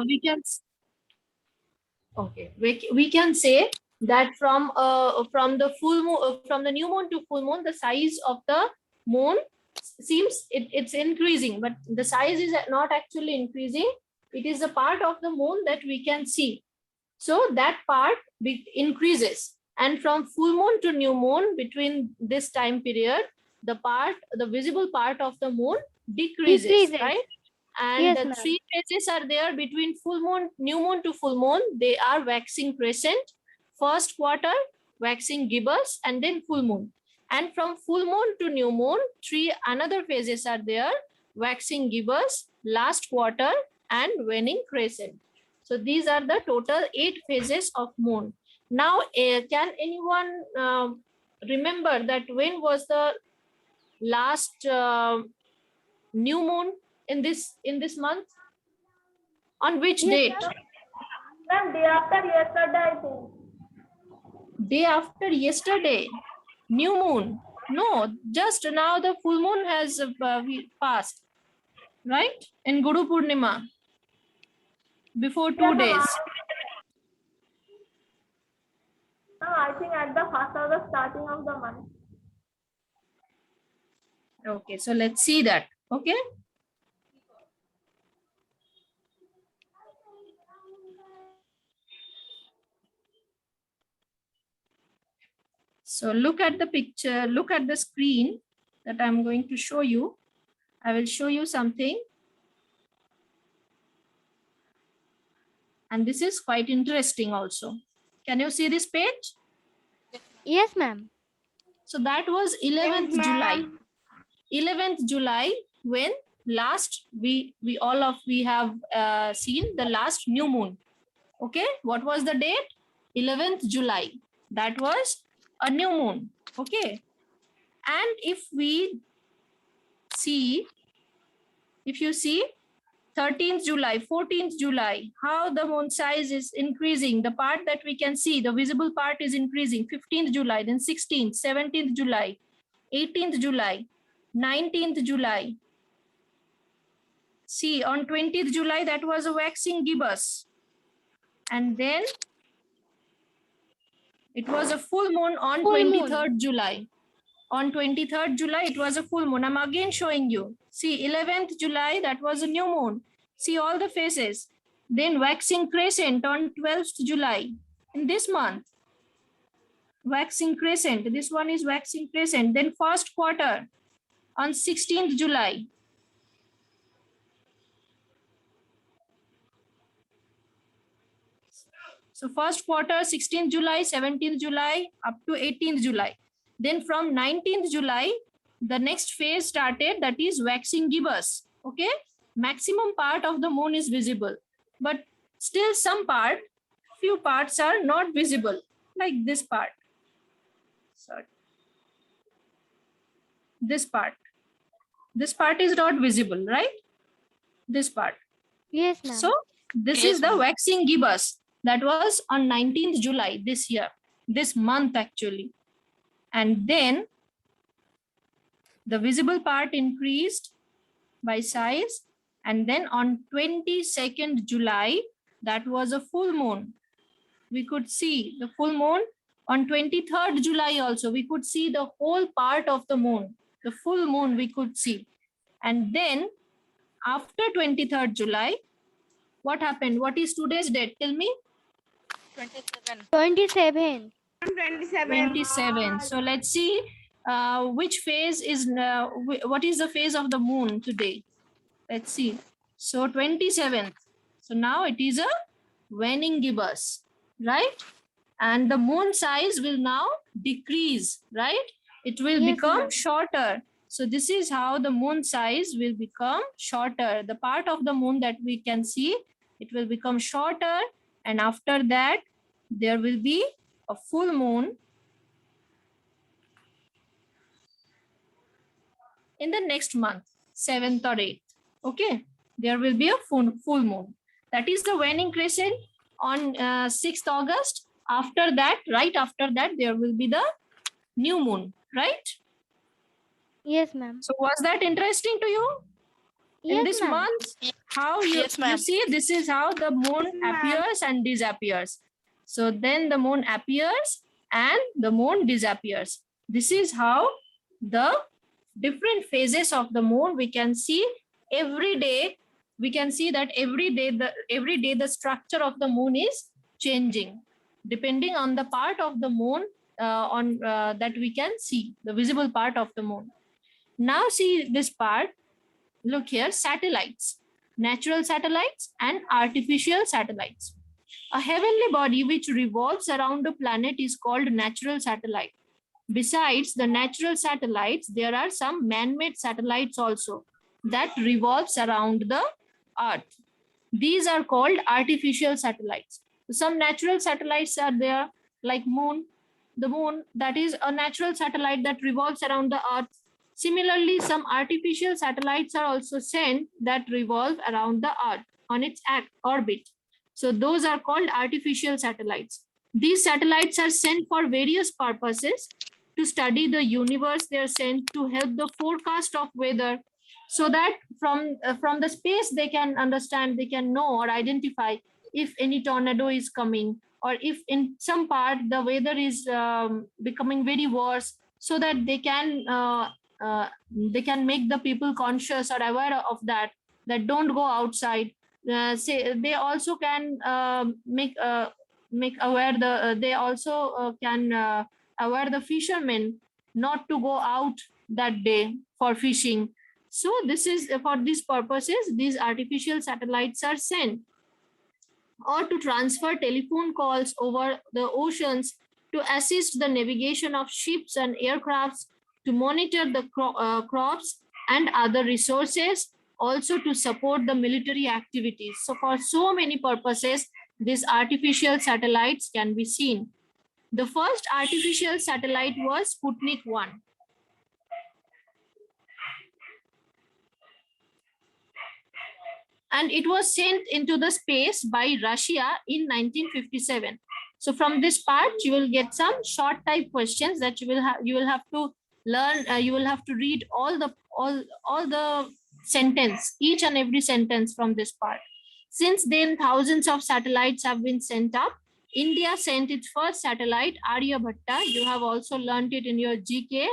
we can okay we can say that from the full moon from the new moon to full moon, the size of the moon seems it's increasing, but the size is not actually increasing. It is the part of the moon that we can see, so that part increases. And from full moon to new moon, between this time period, the visible part of the moon decreases. Right? And Yes, the ma'am. three phases are there between full moon, new moon to full moon. They are waxing crescent, first quarter, waxing gibbous, and then full moon. And from full moon to new moon, three another phases are there: waxing gibbous, last quarter, and waning crescent. So these are the total 8 phases of moon. Now, can anyone remember that when was the last new moon in this month? On which date? Ma'am, day after yesterday, I think. Day after yesterday. New moon. No, just now the full moon has passed. Right? In Guru Purnima. Before 2 days. No, I think at the first of the starting of the month. Okay, so let's see that. Okay. So look at the picture, look at the screen that I'm going to show you. I will show you something. And this is quite interesting also. Can you see this page? Yes, ma'am. So that was 11th July. 11th July, when last we have seen the last new moon. Okay, what was the date? 11th July. That was a new moon. Okay. And if you see 13th July, 14th July, how the moon size is increasing. The part that we can see, the visible part is increasing. 15th July, then 16th, 17th July, 18th July, 19th July. See, on 20th July, that was a waxing gibbous. And then it was a full moon on 23rd July. On 23rd July, it was a full moon. I'm again showing you. See, 11th July, that was a new moon. See all the phases. Then waxing crescent on 12th July. In this month, waxing crescent. This one is waxing crescent. Then first quarter on 16th July. So first quarter, 16th July, 17th July, up to 18th July. Then from 19th July, the next phase started, that is waxing gibbous. Okay, maximum part of the moon is visible, but still some part, few parts are not visible, like this part. Sorry. This part is not visible, right? This part. Yes, ma'am. So this is the waxing gibbous. That was on 19th July this year, this month actually. And then the visible part increased by size. And then on 22nd July, that was a full moon. We could see the full moon. On 23rd July also, we could see the whole part of the moon. The full moon we could see. And then after 23rd July, what happened? What is today's date? Tell me. 27. 27. So let's see which phase is, what is the phase of the moon today? Let's see. So 27th. So now it is a waning gibbous, right? And the moon size will now decrease, right? It will become shorter. So this is how the moon size will become shorter. The part of the moon that we can see, it will become shorter. And after that, there will be a full moon in the next month, 7th or 8th. Okay, there will be a full moon. That is the waning crescent on 6th August. After that, right after that, there will be the new moon, right? Yes, ma'am. So was that interesting to you? Yes, in this month, how you, Yes, ma'am. you see, this is how the moon appears and disappears. So then the moon appears and the moon disappears. This is how the different phases of the moon we can see every day. We can see that every day the structure of the moon is changing depending on the part of the moon that we can see, the visible part of the moon. Now see this part. Look here, satellites, natural satellites and artificial satellites. A heavenly body which revolves around a planet is called natural satellite. Besides the natural satellites, there are some man-made satellites also that revolves around the Earth. These are called artificial satellites. Some natural satellites are there, like moon. The moon, that is a natural satellite that revolves around the Earth. Similarly, some artificial satellites are also sent that revolve around the Earth on its orbit. So those are called artificial satellites. These satellites are sent for various purposes. To study the universe, they are sent to help the forecast of weather, so that from the space they can understand, they can know or identify if any tornado is coming, or if in some part the weather is becoming very worse, so that they can make the people conscious or aware of that don't go outside. Say they also can make aware they also can aware the fishermen not to go out that day for fishing. So this is for these purposes, these artificial satellites are sent, or to transfer telephone calls over the oceans, to assist the navigation of ships and aircrafts, to monitor the crops and other resources, also to support the military activities. So for so many purposes, these artificial satellites can be seen. The first artificial satellite was Sputnik 1. And it was sent into the space by Russia in 1957. So from this part, you will get some short type questions that you will have to learn. You will have to read all the sentence, each and every sentence from this part. Since then, thousands of satellites have been sent up. India sent its first satellite, Aryabhatta. You have also learned it in your GK.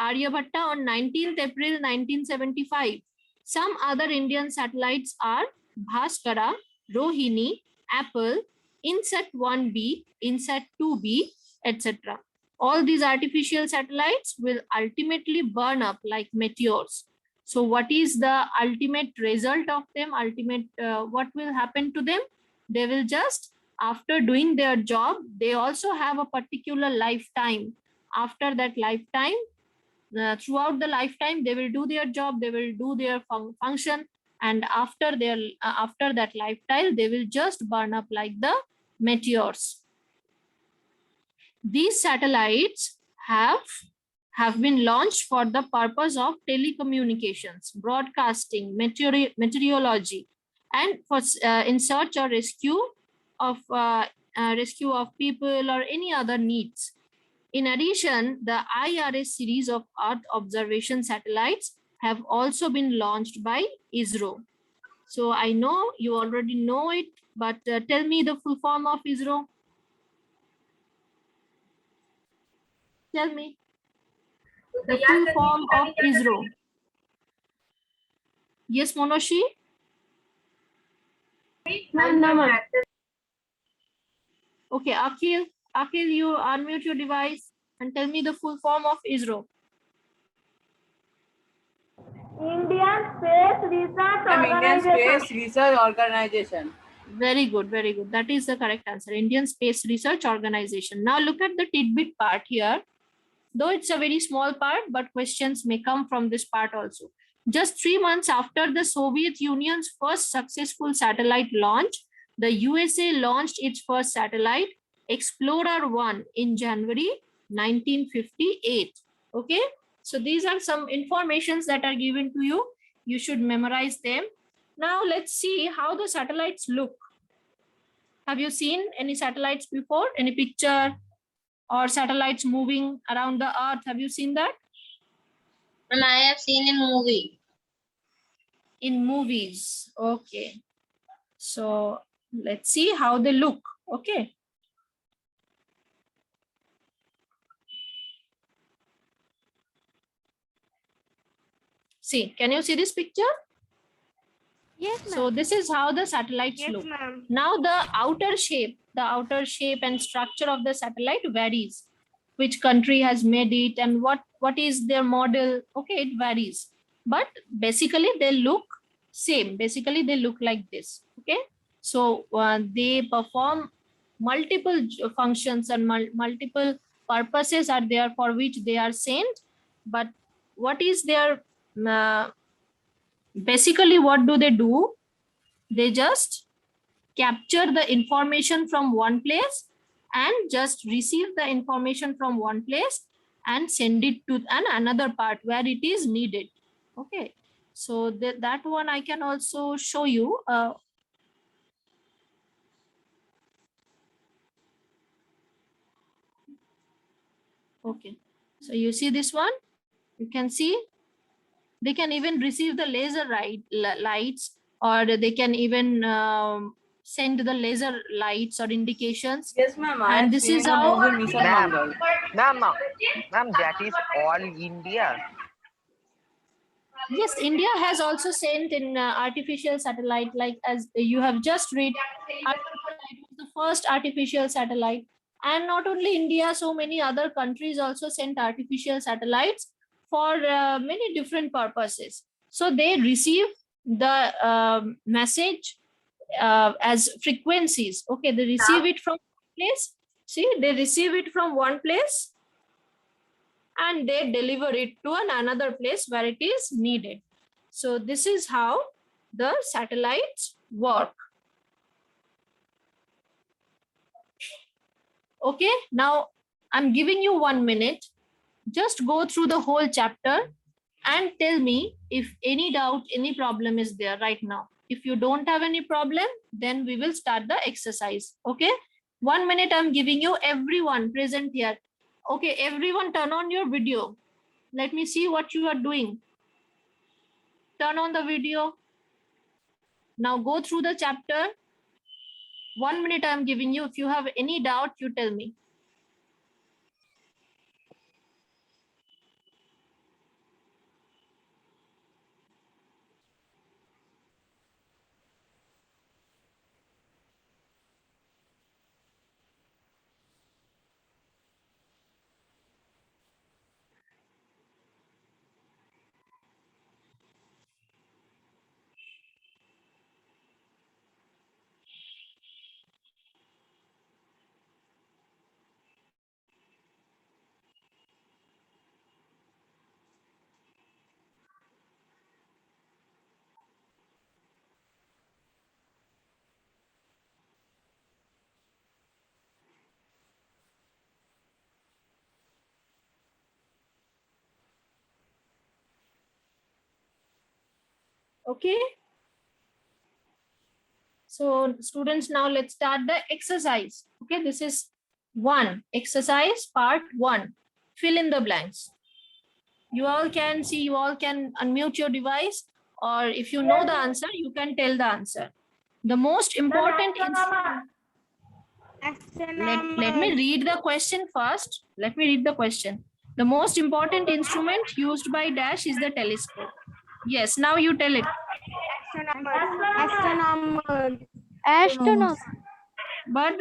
Aryabhatta on 19th April 1975. Some other Indian satellites are Bhaskara, Rohini, Apple, Inset 1B, Inset 2B, etc. All these artificial satellites will ultimately burn up like meteors. So what is the ultimate result of them? What will happen to them? They will just, after doing their job, they also have a particular lifetime. After that lifetime, throughout the lifetime, they will do their job, they will do their function, and after that lifetime, they will just burn up like the meteors. These satellites have been launched for the purpose of telecommunications, broadcasting, meteorology, and for in search or rescue of people or any other needs. In addition, the IRS series of Earth observation satellites have also been launched by ISRO. So I know you already know it, but tell me the full form of ISRO. Tell me the full form of ISRO. Yes, Monoshi? Okay, Akhil, you unmute your device and tell me the full form of ISRO. Indian Space Research Indian Organization. Space Research Organization. Very good, very good. That is the correct answer. Indian Space Research Organization. Now look at the tidbit part here. Though it's a very small part, but questions may come from this part also. Just 3 months after the Soviet Union's first successful satellite launch, the USA launched its first satellite, Explorer 1, in January 1958. Okay, so these are some informations that are given to you. You should memorize them. Now let's see how the satellites look. Have you seen any satellites before? Any picture or satellites moving around the Earth? Have you seen that? And I have seen in movie. In movies. Okay. So let's see how they look. Okay. See, can you see this picture? Yes, ma'am. So this is how the satellites Yes, look. ma'am. Now the outer shape and structure of the satellite varies. Which country has made it and what is their model? Okay, it varies. But basically they look same. Basically they look like this. Okay. So they perform multiple functions and multiple purposes are there for which they are sent. But what is their basically what do? They just capture the information from one place and just receive the information from one place and send it to another part where it is needed. Okay, so that one I can also show you. Okay, so you see this one, you can see they can even receive the laser lights, or they can even send the laser lights or indications. Yes, ma'am. I And have this seen is in the how movie Mission Ma'am, Mangal. ma'am, that is all India. Yes, India has also sent in artificial satellite, like as you have just read, it was the first artificial satellite. And not only India, so many other countries also sent artificial satellites for many different purposes. So they receive the message as frequencies. Okay, they receive it from one place. See, they receive it from one place and they deliver it to another place where it is needed. So this is how the satellites work. Okay, now I'm giving you 1 minute. Just go through the whole chapter and tell me if any doubt, any problem is there right now. If you don't have any problem, then we will start the exercise. Okay, 1 minute I'm giving you, everyone present here. Okay, everyone turn on your video. Let me see what you are doing. Turn on the video. Now go through the chapter. 1 minute I'm giving you. If you have any doubt, you tell me. Okay. So students, now let's start the exercise. Okay, this is one exercise, part one. Fill in the blanks. You all can see, you all can unmute your device, or if you know the answer, you can tell the answer. The most important let me read the question first. Let me read the question. The most important instrument used by dash is the telescope. Yes, now you tell it. Astronomer. But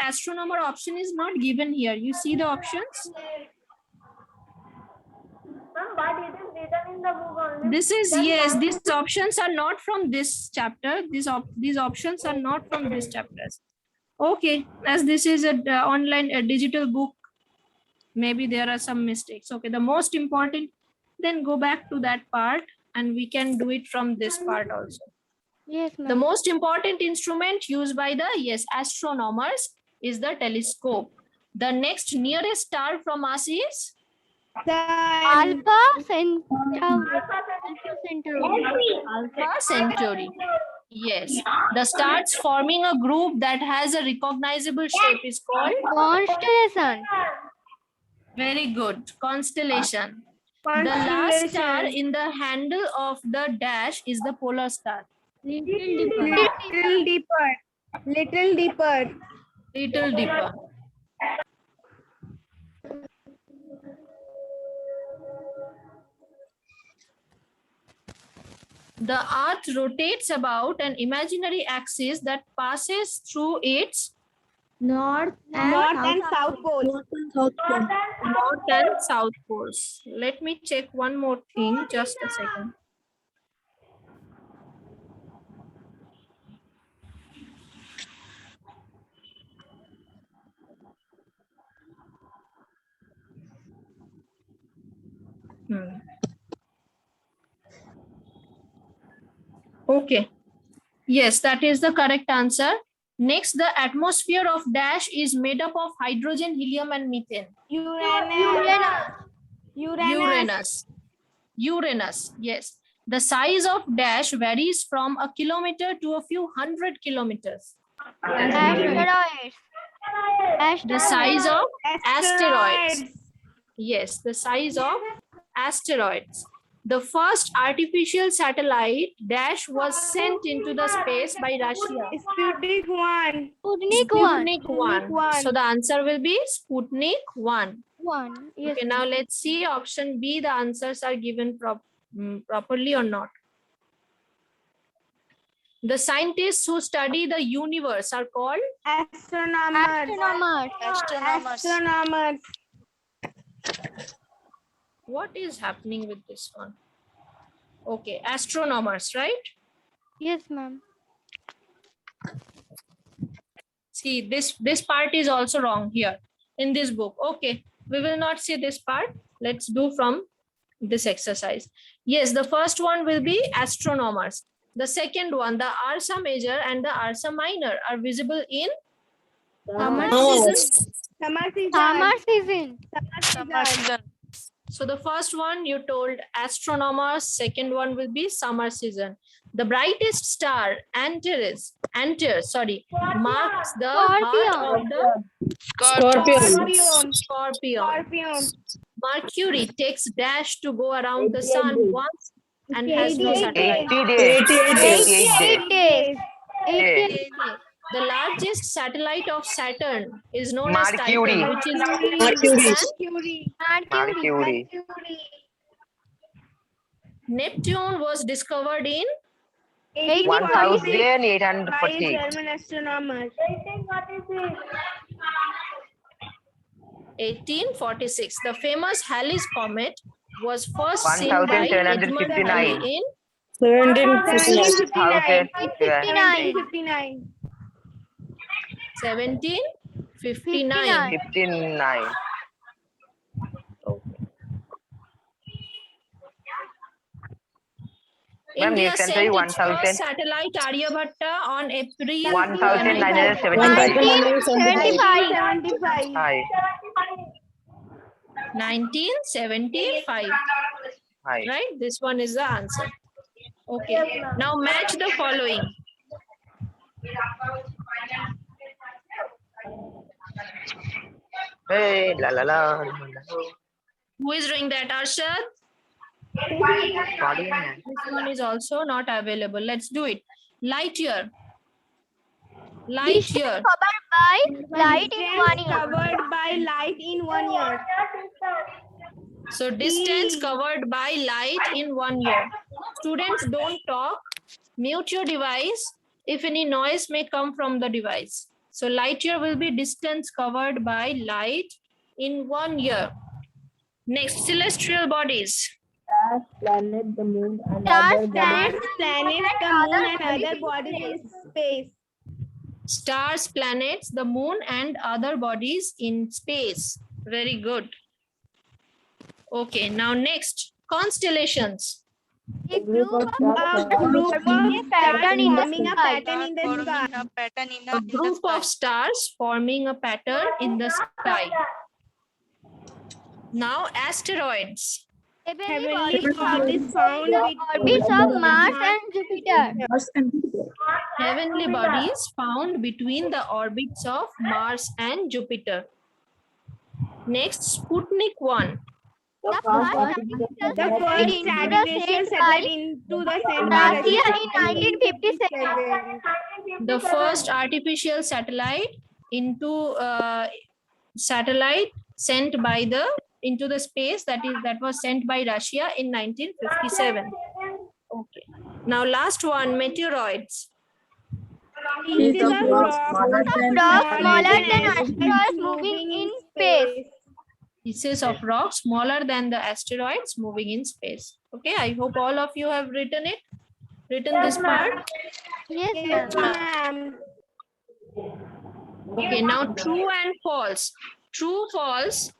astronomer option is not given here. You see the options? Ma'am, but it is written in the book only. This is, yes, these options are not from this chapter. These options are not from this chapters. Okay, as this is a online digital book, maybe there are some mistakes. Okay, the most important, then go back to that part and we can do it from this part also. Yes, The ma'am. most important instrument used by the, yes, astronomers is the telescope. The next nearest star from us is? Alpha Centauri. Alpha Centauri. Yes. The stars forming a group that has a recognizable shape is called? Constellation. Very good. Constellation. The last star in the handle of the dash is the polar star. Little deeper. Little deeper. The earth rotates about an imaginary axis that passes through its North and south pole. north and south poles. Let me check one more thing, just a second. Okay. Yes, that is the correct answer. Next, the atmosphere of dash is made up of hydrogen, helium, and methane. Uranus. Yes. The size of dash varies from a kilometer to a few hundred kilometers. The size of asteroids. Yes, the size of asteroids. The first artificial satellite dash was sent into the space by Russia. Sputnik 1. Sputnik 1. So the answer will be Sputnik 1. Yes. Okay, now let's see option B. The answers are given properly or not. The scientists who study the universe are called Astronomers. What is happening with this one? Okay, astronomers, right? Yes, ma'am. See, this part is also wrong here in this book. Okay, we will not see this part. Let's do from this exercise. Yes, the first one will be astronomers. The second one, the Ursa Major and the Ursa Minor are visible in Summer season. So the first one you told astronomers, second one will be summer season. The brightest star, Antares, marks the heart of the Scorpion. Mercury takes dash to go around the sun once and has no satellite. 80 days. 88 days. 88 days. The largest satellite of Saturn is known Mercury. as Titan, which is Mercury. Neptune was discovered in 1848. German astronomers. 1846. The famous Halley's Comet was first seen by 1759. Edmund Halley in 1759. 1759. 59. Ma'am, India next answer sent is its 1000. first satellite Aryabhatta on April 1975. Hi. 1975. Hi. Right? This one is the answer. Okay. Now match the following. Hey, la la la. Who is doing that, Arshad? Sorry, ma'am. This one is also not available. Let's do it. Light year. Light year. Covered by light in 1 year. Covered by light in 1 year. So distance covered by light in 1 year. Students, don't talk. Mute your device if any noise may come from the device. So light year will be distance covered by light in 1 year. Next, celestial bodies. Stars, planets, the moon, and Stars, other planets, the moon, and other bodies in space. Stars, planets, the moon, and other bodies in space. Very good. Okay, now next, constellations. A group of Pattern in the forming a sky. pattern in the sky. A group of stars forming a pattern in the sky. Now, asteroids. Heavenly bodies found orbits of Mars and Jupiter. Heavenly bodies found between the orbits of Mars and Jupiter. Next, Sputnik 1. The first artificial The first artificial satellite into the center. Russia in 1957. The first artificial satellite into satellite sent by the into the space that was sent by Russia in 1957. Okay. Now last one, meteoroids. Pieces of rock Rocks smaller than asteroids moving in space. Pieces of rock smaller than the asteroids moving in space. Okay, I hope all of you have written this part. Yes, ma'am. ma'am. Okay, now true and false. True, false.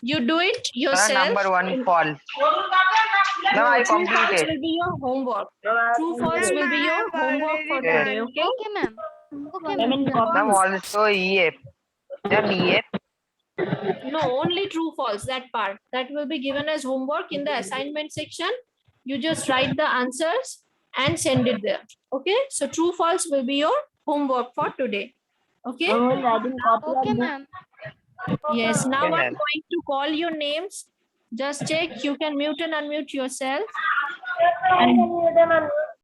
You do it yourself. Number 1 false. No, I True, false completed. will be your homework. True, false will be your homework for today. Okay. Okay, ma'am. Okay, ma'am. Ma'am, also EF. Just EF. No, only true, false. That part that will be given as homework in the assignment section. You just write the answers and send it there. Okay. So true, false will be your homework for today. Okay. Okay, ma'am. Yes. Now Okay, I'm ma'am. going to call your names. Just check. You can mute and unmute yourself. And